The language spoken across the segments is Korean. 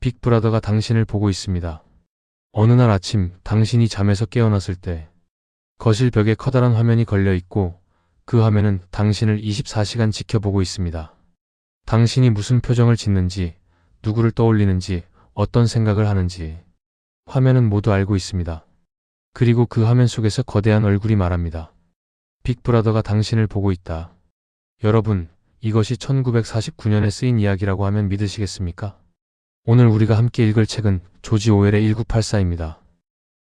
빅브라더가 당신을 보고 있습니다. 어느 날 아침 당신이 잠에서 깨어났을 때 거실 벽에 커다란 화면이 걸려 있고 그 화면은 당신을 24시간 지켜보고 있습니다. 당신이 무슨 표정을 짓는지, 누구를 떠올리는지, 어떤 생각을 하는지 화면은 모두 알고 있습니다. 그리고 그 화면 속에서 거대한 얼굴이 말합니다. 빅브라더가 당신을 보고 있다. 여러분, 이것이 1949년에 쓰인 이야기라고 하면 믿으시겠습니까? 오늘 우리가 함께 읽을 책은 조지 오웰의 1984입니다.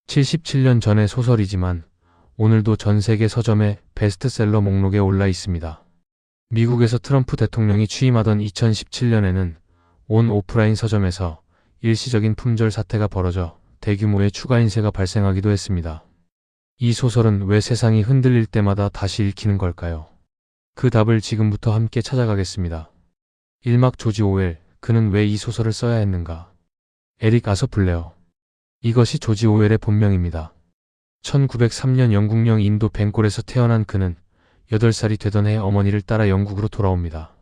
77년 전의 소설이지만 오늘도 전 세계 서점의 베스트셀러 목록에 올라 있습니다. 미국에서 트럼프 대통령이 취임하던 2017년에는 온 오프라인 서점에서 일시적인 품절 사태가 벌어져 대규모의 추가 인쇄가 발생하기도 했습니다. 이 소설은 왜 세상이 흔들릴 때마다 다시 읽히는 걸까요? 그 답을 지금부터 함께 찾아가겠습니다. 1막 조지 오웰, 그는 왜 이 소설을 써야 했는가? 에릭 아서 블레어. 이것이 조지 오웰의 본명입니다. 1903년 영국령 인도 벵골에서 태어난 그는 8살이 되던 해 어머니를 따라 영국으로 돌아옵니다.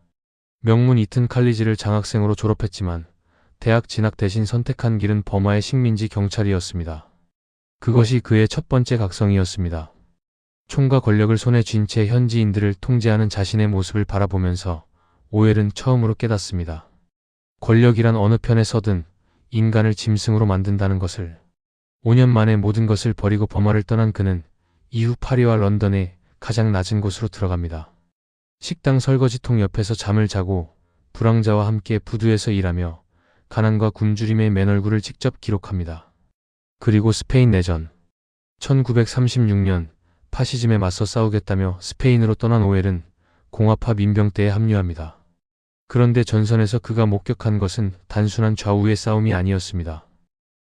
명문 이튼 칼리지를 장학생으로 졸업했지만 대학 진학 대신 선택한 길은 버마의 식민지 경찰이었습니다. 그것이 그의 첫 번째 각성이었습니다. 총과 권력을 손에 쥔 채 현지인들을 통제하는 자신의 모습을 바라보면서 오웰은 처음으로 깨닫습니다. 권력이란 어느 편에 서든 인간을 짐승으로 만든다는 것을. 5년 만에 모든 것을 버리고 버마를 떠난 그는 이후 파리와 런던의 가장 낮은 곳으로 들어갑니다. 식당 설거지통 옆에서 잠을 자고 불황자와 함께 부두에서 일하며 가난과 굶주림의 맨얼굴을 직접 기록합니다. 그리고 스페인 내전. 1936년 파시즘에 맞서 싸우겠다며 스페인으로 떠난 오웰은 공화파 민병대에 합류합니다. 그런데 전선에서 그가 목격한 것은 단순한 좌우의 싸움이 아니었습니다.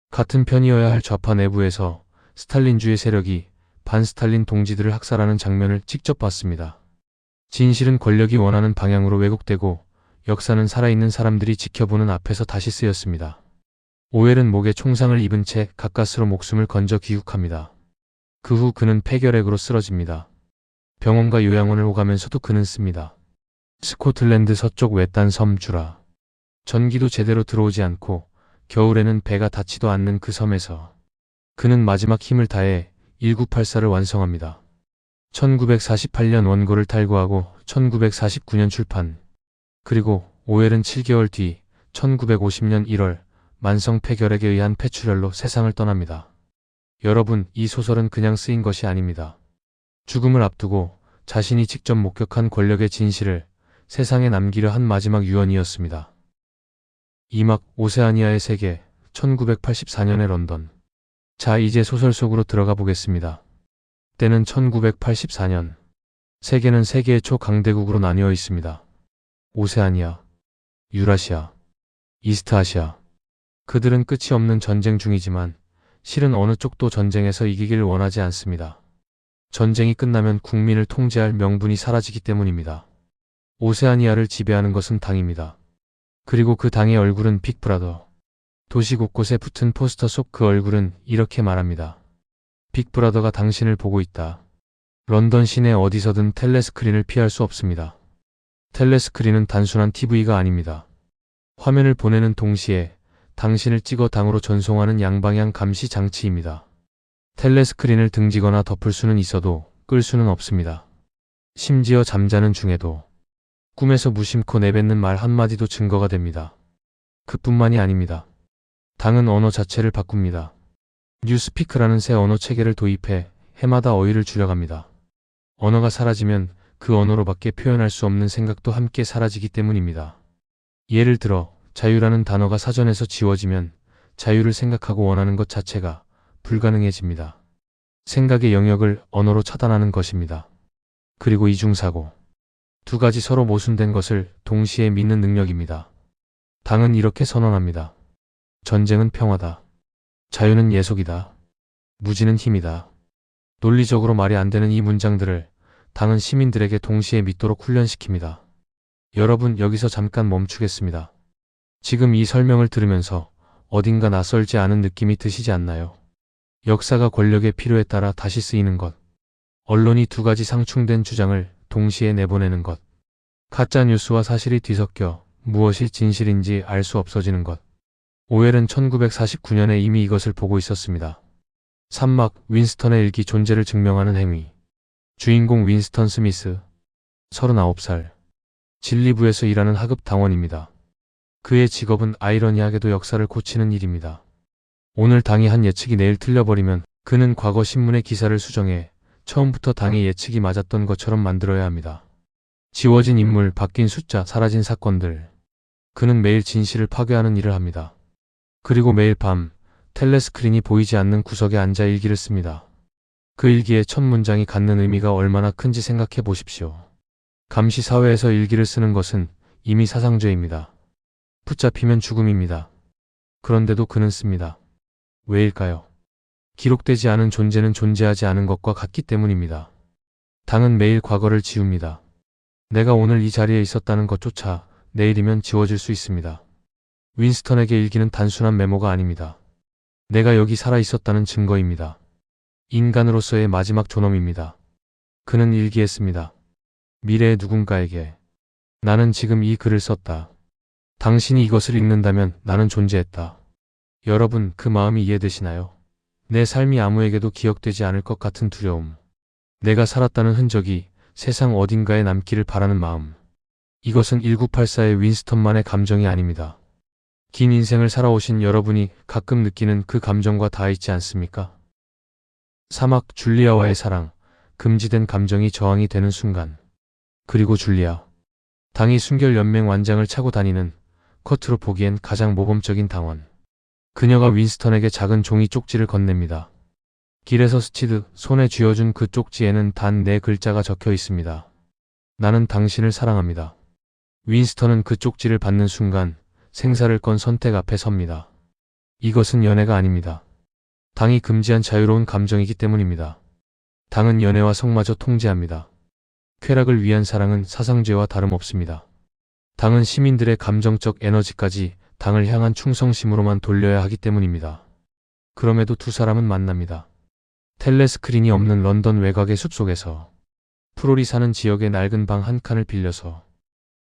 같은 편이어야 할 좌파 내부에서 스탈린주의 세력이 반스탈린 동지들을 학살하는 장면을 직접 봤습니다. 진실은 권력이 원하는 방향으로 왜곡되고 역사는 살아있는 사람들이 지켜보는 앞에서 다시 쓰였습니다. 오웰은 목에 총상을 입은 채 가까스로 목숨을 건져 귀국합니다. 그 후 그는 폐결핵으로 쓰러집니다. 병원과 요양원을 오가면서도 그는 씁니다. 스코틀랜드 서쪽 외딴 섬 주라. 전기도 제대로 들어오지 않고 겨울에는 배가 닿지도 않는 그 섬에서 그는 마지막 힘을 다해 1984를 완성합니다. 1948년 원고를 탈고하고 1949년 출판. 그리고 오웰은 7개월 뒤 1950년 1월 만성 폐결핵에 의한 폐출혈로 세상을 떠납니다. 여러분, 이 소설은 그냥 쓰인 것이 아닙니다. 죽음을 앞두고 자신이 직접 목격한 권력의 진실을 세상에 남기려 한 마지막 유언이었습니다. 2막 오세아니아의 세계. 1984년의 런던. 자, 이제 소설 속으로 들어가 보겠습니다. 때는 1984년. 세계는 세계의 초강대국으로 나뉘어 있습니다. 오세아니아, 유라시아, 이스트아시아. 그들은 끝이 없는 전쟁 중이지만 실은 어느 쪽도 전쟁에서 이기길 원하지 않습니다. 전쟁이 끝나면 국민을 통제할 명분이 사라지기 때문입니다. 오세아니아를 지배하는 것은 당입니다. 그리고 그 당의 얼굴은 빅브라더. 도시 곳곳에 붙은 포스터 속 그 얼굴은 이렇게 말합니다. 빅브라더가 당신을 보고 있다. 런던 시내 어디서든 텔레스크린을 피할 수 없습니다. 텔레스크린은 단순한 TV가 아닙니다. 화면을 보내는 동시에 당신을 찍어 당으로 전송하는 양방향 감시 장치입니다. 텔레스크린을 등지거나 덮을 수는 있어도 끌 수는 없습니다. 심지어 잠자는 중에도. 꿈에서 무심코 내뱉는 말 한마디도 증거가 됩니다. 그뿐만이 아닙니다. 당은 언어 자체를 바꿉니다. 뉴스피크라는 새 언어 체계를 도입해 해마다 어휘를 줄여갑니다. 언어가 사라지면 그 언어로밖에 표현할 수 없는 생각도 함께 사라지기 때문입니다. 예를 들어 자유라는 단어가 사전에서 지워지면 자유를 생각하고 원하는 것 자체가 불가능해집니다. 생각의 영역을 언어로 차단하는 것입니다. 그리고 이중사고. 두 가지 서로 모순된 것을 동시에 믿는 능력입니다. 당은 이렇게 선언합니다. 전쟁은 평화다. 자유는 예속이다. 무지는 힘이다. 논리적으로 말이 안 되는 이 문장들을 당은 시민들에게 동시에 믿도록 훈련시킵니다. 여러분, 여기서 잠깐 멈추겠습니다. 지금 이 설명을 들으면서 어딘가 낯설지 않은 느낌이 드시지 않나요? 역사가 권력의 필요에 따라 다시 쓰이는 것. 언론이 두 가지 상충된 주장을 동시에 내보내는 것. 가짜 뉴스와 사실이 뒤섞여 무엇이 진실인지 알 수 없어지는 것. 오웰은 1949년에 이미 이것을 보고 있었습니다. 산막, 윈스턴의 일기 존재를 증명하는 행위. 주인공 윈스턴 스미스, 39살. 진리부에서 일하는 하급 당원입니다. 그의 직업은 아이러니하게도 역사를 고치는 일입니다. 오늘 당이 한 예측이 내일 틀려버리면 그는 과거 신문의 기사를 수정해 처음부터 당의 예측이 맞았던 것처럼 만들어야 합니다. 지워진 인물, 바뀐 숫자, 사라진 사건들. 그는 매일 진실을 파괴하는 일을 합니다. 그리고 매일 밤 텔레스크린이 보이지 않는 구석에 앉아 일기를 씁니다. 그 일기의 첫 문장이 갖는 의미가 얼마나 큰지 생각해 보십시오. 감시 사회에서 일기를 쓰는 것은 이미 사상죄입니다. 붙잡히면 죽음입니다. 그런데도 그는 씁니다. 왜일까요? 기록되지 않은 존재는 존재하지 않은 것과 같기 때문입니다. 당은 매일 과거를 지웁니다. 내가 오늘 이 자리에 있었다는 것조차 내일이면 지워질 수 있습니다. 윈스턴에게 일기는 단순한 메모가 아닙니다. 내가 여기 살아 있었다는 증거입니다. 인간으로서의 마지막 존엄입니다. 그는 일기했습니다. 미래의 누군가에게 나는 지금 이 글을 썼다. 당신이 이것을 읽는다면 나는 존재했다. 여러분, 그 마음이 이해되시나요? 내 삶이 아무에게도 기억되지 않을 것 같은 두려움. 내가 살았다는 흔적이 세상 어딘가에 남기를 바라는 마음. 이것은 1984의 윈스턴만의 감정이 아닙니다. 긴 인생을 살아오신 여러분이 가끔 느끼는 그 감정과 다 있지 않습니까? 사막, 줄리아와의 사랑, 금지된 감정이 저항이 되는 순간. 그리고 줄리아. 당이 순결연맹 완장을 차고 다니는 겉으로 보기엔 가장 모범적인 당원. 그녀가 윈스턴에게 작은 종이 쪽지를 건넵니다. 길에서 스치듯 손에 쥐어준 그 쪽지에는 단 4글자가 적혀 있습니다. 나는 당신을 사랑합니다. 윈스턴은 그 쪽지를 받는 순간 생사를 건 선택 앞에 섭니다. 이것은 연애가 아닙니다. 당이 금지한 자유로운 감정이기 때문입니다. 당은 연애와 성마저 통제합니다. 쾌락을 위한 사랑은 사상죄와 다름없습니다. 당은 시민들의 감정적 에너지까지 당을 향한 충성심으로만 돌려야 하기 때문입니다. 그럼에도 두 사람은 만납니다. 텔레스크린이 없는 런던 외곽의 숲속에서. 프롤이 사는 지역의 낡은 방 한 칸을 빌려서.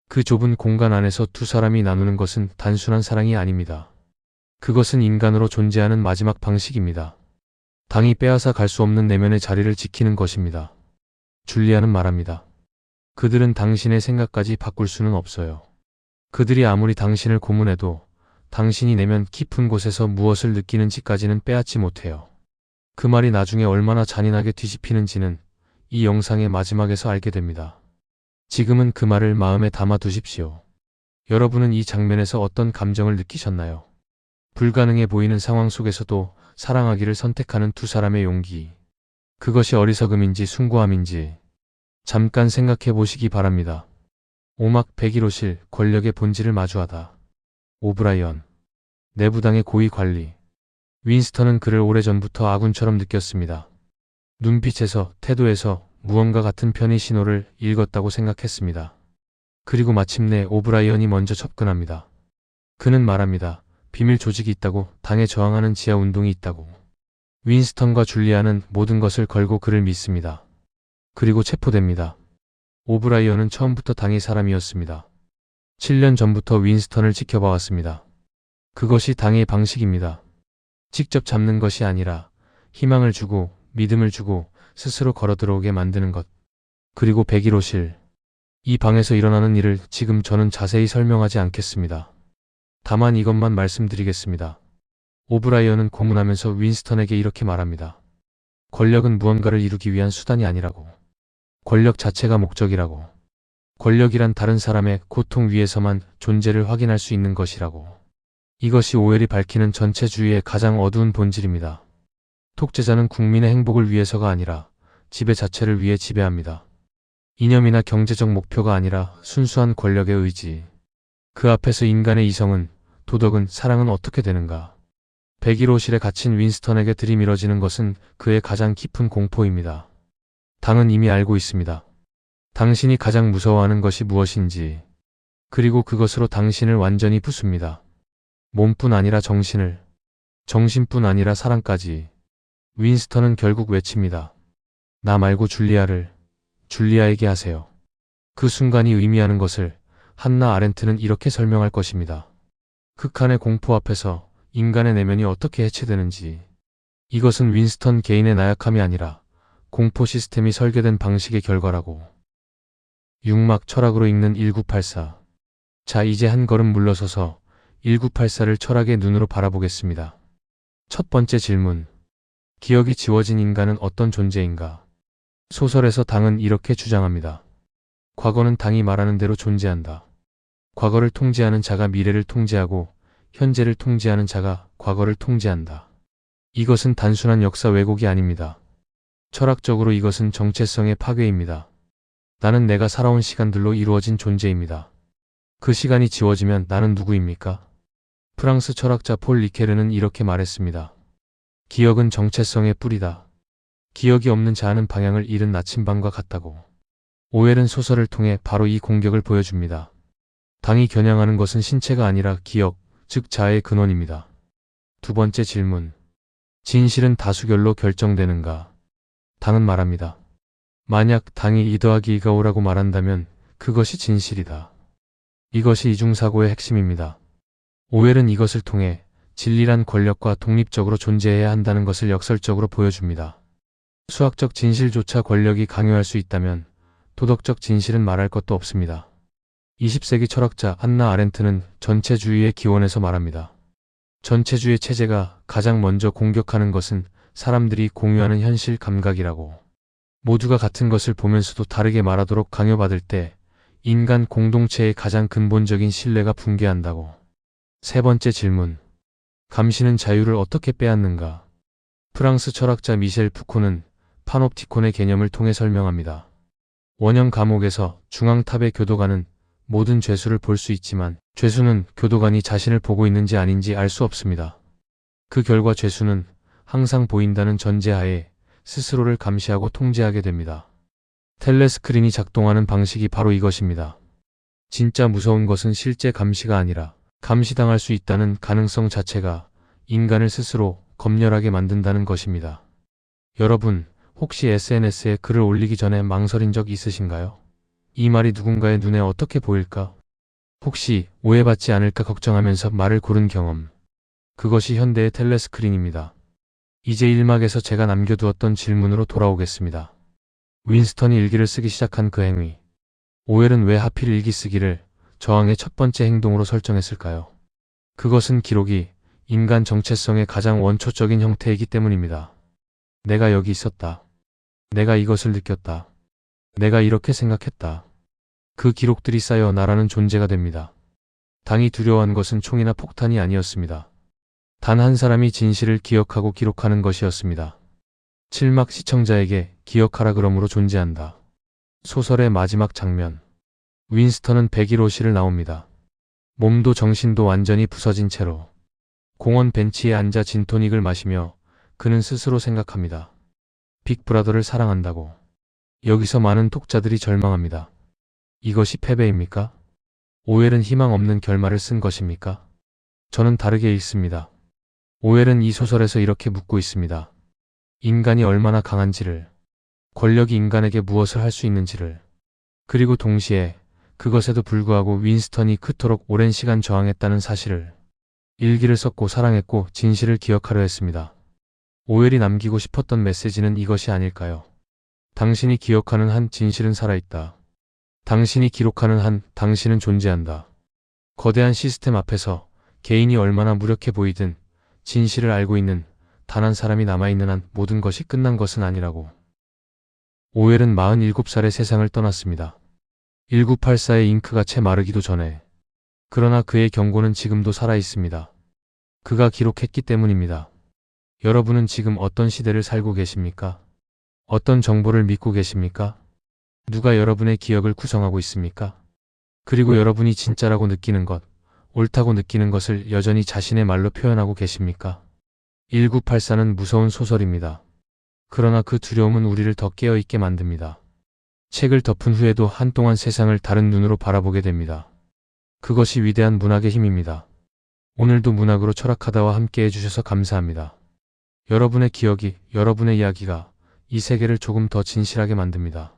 그 좁은 공간 안에서 두 사람이 나누는 것은 단순한 사랑이 아닙니다. 그것은 인간으로 존재하는 마지막 방식입니다. 당이 빼앗아 갈 수 없는 내면의 자리를 지키는 것입니다. 줄리아는 말합니다. 그들은 당신의 생각까지 바꿀 수는 없어요. 그들이 아무리 당신을 고문해도 당신이 내면 깊은 곳에서 무엇을 느끼는지까지는 빼앗지 못해요. 그 말이 나중에 얼마나 잔인하게 뒤집히는지는 이 영상의 마지막에서 알게 됩니다. 지금은 그 말을 마음에 담아 두십시오. 여러분은 이 장면에서 어떤 감정을 느끼셨나요? 불가능해 보이는 상황 속에서도 사랑하기를 선택하는 두 사람의 용기. 그것이 어리석음인지 숭고함인지 잠깐 생각해 보시기 바랍니다. 오막 101호실, 권력의 본질을 마주하다. 오브라이언. 내부당의 고위 관리. 윈스턴은 그를 오래전부터 아군처럼 느꼈습니다. 눈빛에서, 태도에서 무언가 같은 편의 신호를 읽었다고 생각했습니다. 그리고 마침내 오브라이언이 먼저 접근합니다. 그는 말합니다. 비밀 조직이 있다고, 당에 저항하는 지하 운동이 있다고. 윈스턴과 줄리아는 모든 것을 걸고 그를 믿습니다. 그리고 체포됩니다. 오브라이언은 처음부터 당의 사람이었습니다. 7년 전부터 윈스턴을 지켜봐왔습니다. 그것이 당의 방식입니다. 직접 잡는 것이 아니라 희망을 주고 믿음을 주고 스스로 걸어 들어오게 만드는 것. 그리고 101호실. 이 방에서 일어나는 일을 지금 저는 자세히 설명하지 않겠습니다. 다만 이것만 말씀드리겠습니다. 오브라이언은 고문하면서 윈스턴에게 이렇게 말합니다. 권력은 무언가를 이루기 위한 수단이 아니라고. 권력 자체가 목적이라고. 권력이란 다른 사람의 고통 위에서만 존재를 확인할 수 있는 것이라고. 이것이 오웰이 밝히는 전체주의의 가장 어두운 본질입니다. 독재자는 국민의 행복을 위해서가 아니라 지배 자체를 위해 지배합니다. 이념이나 경제적 목표가 아니라 순수한 권력의 의지. 그 앞에서 인간의 이성은, 도덕은, 사랑은 어떻게 되는가? 101호실에 갇힌 윈스턴에게 들이밀어지는 것은 그의 가장 깊은 공포입니다. 당은 이미 알고 있습니다. 당신이 가장 무서워하는 것이 무엇인지. 그리고 그것으로 당신을 완전히 부숩니다. 몸뿐 아니라 정신을, 정신뿐 아니라 사랑까지. 윈스턴은 결국 외칩니다. 나 말고 줄리아에게 하세요. 그 순간이 의미하는 것을 한나 아렌트는 이렇게 설명할 것입니다. 극한의 공포 앞에서 인간의 내면이 어떻게 해체되는지. 이것은 윈스턴 개인의 나약함이 아니라 공포 시스템이 설계된 방식의 결과라고. 육막 철학으로 읽는 1984. 자, 이제 한 걸음 물러서서 1984를 철학의 눈으로 바라보겠습니다. 첫 번째 질문. 기억이 지워진 인간은 어떤 존재인가? 소설에서 당은 이렇게 주장합니다. 과거는 당이 말하는 대로 존재한다. 과거를 통제하는 자가 미래를 통제하고 현재를 통제하는 자가 과거를 통제한다. 이것은 단순한 역사 왜곡이 아닙니다. 철학적으로 이것은 정체성의 파괴입니다. 나는 내가 살아온 시간들로 이루어진 존재입니다. 그 시간이 지워지면 나는 누구입니까? 프랑스 철학자 폴 리케르는 이렇게 말했습니다. 기억은 정체성의 뿌리다. 기억이 없는 자아는 방향을 잃은 나침반과 같다고. 오웰은 소설을 통해 바로 이 공격을 보여줍니다. 당이 겨냥하는 것은 신체가 아니라 기억, 즉 자아의 근원입니다. 두 번째 질문. 진실은 다수결로 결정되는가? 당은 말합니다. 만약 당이 2 더하기 2가 5라고 말한다면 그것이 진실이다. 이것이 이중사고의 핵심입니다. 오웰은 이것을 통해 진리란 권력과 독립적으로 존재해야 한다는 것을 역설적으로 보여줍니다. 수학적 진실조차 권력이 강요할 수 있다면 도덕적 진실은 말할 것도 없습니다. 20세기 철학자 한나 아렌트는 전체주의의 기원에서 말합니다. 전체주의 체제가 가장 먼저 공격하는 것은 사람들이 공유하는 현실 감각이라고. 모두가 같은 것을 보면서도 다르게 말하도록 강요받을 때 인간 공동체의 가장 근본적인 신뢰가 붕괴한다고. 세 번째 질문. 감시는 자유를 어떻게 빼앗는가? 프랑스 철학자 미셸 푸코는 파놉티콘의 개념을 통해 설명합니다. 원형 감옥에서 중앙탑의 교도관은 모든 죄수를 볼 수 있지만 죄수는 교도관이 자신을 보고 있는지 아닌지 알 수 없습니다. 그 결과 죄수는 항상 보인다는 전제하에 스스로를 감시하고 통제하게 됩니다. 텔레스크린이 작동하는 방식이 바로 이것입니다. 진짜 무서운 것은 실제 감시가 아니라 감시당할 수 있다는 가능성 자체가 인간을 스스로 검열하게 만든다는 것입니다. 여러분, 혹시 SNS에 글을 올리기 전에 망설인 적 있으신가요? 이 말이 누군가의 눈에 어떻게 보일까? 혹시 오해받지 않을까 걱정하면서 말을 고른 경험. 그것이 현대의 텔레스크린입니다. 이제 1막에서 제가 남겨두었던 질문으로 돌아오겠습니다. 윈스턴이 일기를 쓰기 시작한 그 행위. 오웰은 왜 하필 일기 쓰기를 저항의 첫 번째 행동으로 설정했을까요? 그것은 기록이 인간 정체성의 가장 원초적인 형태이기 때문입니다. 내가 여기 있었다. 내가 이것을 느꼈다. 내가 이렇게 생각했다. 그 기록들이 쌓여 나라는 존재가 됩니다. 당이 두려워한 것은 총이나 폭탄이 아니었습니다. 단 한 사람이 진실을 기억하고 기록하는 것이었습니다. 7막 시청자에게 기억하라 그러므로 존재한다. 소설의 마지막 장면. 윈스턴은 101호실을 나옵니다. 몸도 정신도 완전히 부서진 채로 공원 벤치에 앉아 진토닉을 마시며 그는 스스로 생각합니다. 빅브라더를 사랑한다고. 여기서 많은 독자들이 절망합니다. 이것이 패배입니까? 오웰은 희망 없는 결말을 쓴 것입니까? 저는 다르게 읽습니다. 오웰은 이 소설에서 이렇게 묻고 있습니다. 인간이 얼마나 강한지를, 권력이 인간에게 무엇을 할 수 있는지를, 그리고 동시에 그것에도 불구하고 윈스턴이 그토록 오랜 시간 저항했다는 사실을. 일기를 썼고 사랑했고 진실을 기억하려 했습니다. 오웰이 남기고 싶었던 메시지는 이것이 아닐까요? 당신이 기억하는 한 진실은 살아있다. 당신이 기록하는 한 당신은 존재한다. 거대한 시스템 앞에서 개인이 얼마나 무력해 보이든 진실을 알고 있는 단 한 사람이 남아있는 한 모든 것이 끝난 것은 아니라고. 오웰은 47살에 세상을 떠났습니다. 1984의 잉크가 채 마르기도 전에. 그러나 그의 경고는 지금도 살아있습니다. 그가 기록했기 때문입니다. 여러분은 지금 어떤 시대를 살고 계십니까? 어떤 정보를 믿고 계십니까? 누가 여러분의 기억을 구성하고 있습니까? 그리고 여러분이 진짜라고 느끼는 것, 옳다고 느끼는 것을 여전히 자신의 말로 표현하고 계십니까? 1984는 무서운 소설입니다. 그러나 그 두려움은 우리를 더 깨어있게 만듭니다. 책을 덮은 후에도 한동안 세상을 다른 눈으로 바라보게 됩니다. 그것이 위대한 문학의 힘입니다. 오늘도 문학으로 철학하다와 함께 해주셔서 감사합니다. 여러분의 기억이, 여러분의 이야기가 이 세계를 조금 더 진실하게 만듭니다.